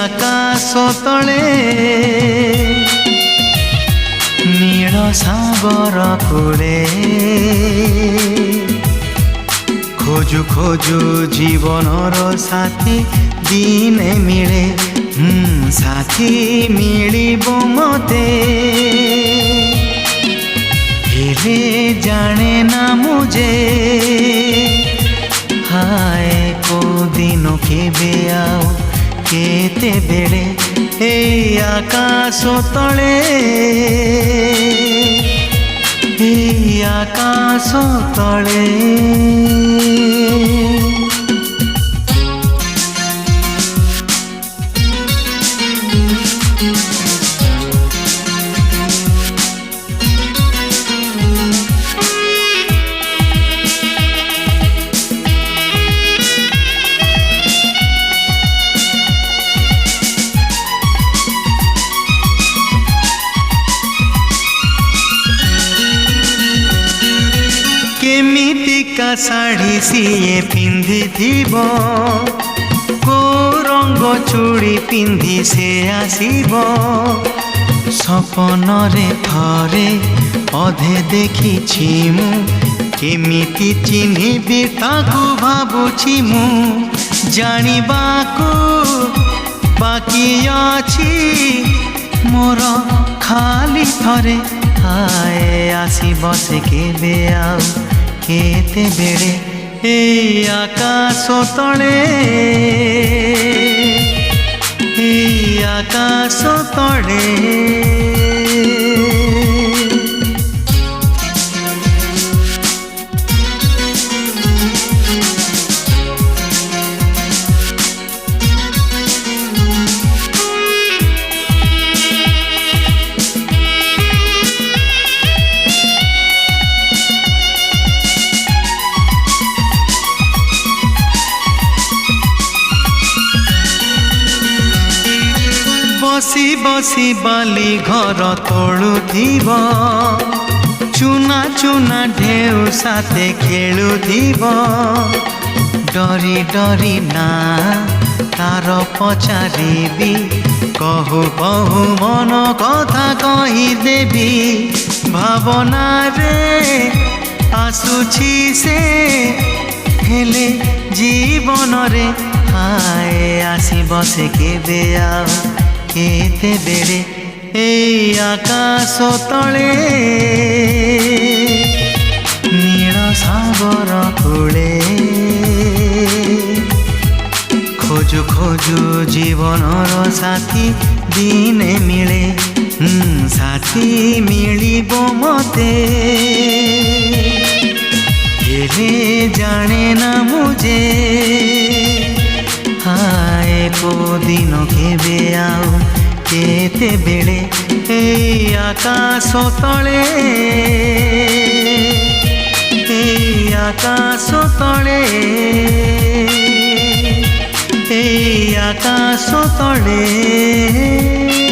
आकाश तले नील सागर कूले खोजु खोजु जीवनर साथी दिने मिले साथी मिलिबो मते हेले जाने ना मुझे हाय को दिनो केबे आओ केते बेले ए आकाश तले ए आकाश तले केमितिका साड़ी सीए पिंधि थीबो को रंग चूड़ी पिंधि से आसीबो सपन रे थरे अधे देखिछि मु केमिति चिन्हिबि ताकू भाबुछि मु जानिबाकू बाकी अछि मोर खाली थरे हाय आसीबो से केबे आउ केते बेड़े ए आकाश तले ए आकाश तले बसी बसी बाली घर तोड़ुथिब चुना चुना ढेउ साथे खेलुथिब डरी डरी ना तार पचारिबी कहु कहु मन कथा कहीदेवी भावना रे आसुछि से हेले जीवन रे हाय आसीब से केबे आओ केते बेड़े ए आकाश तले नील सागर कूले खोजु खोजु जीवनर साथी दिने मिले साथी मिलिबो मते हेले जाने ना मुझे हाय को दिनो केबे आओ केते बेड़े ए आकाश तले ए आकाश तले ए आकाश तले।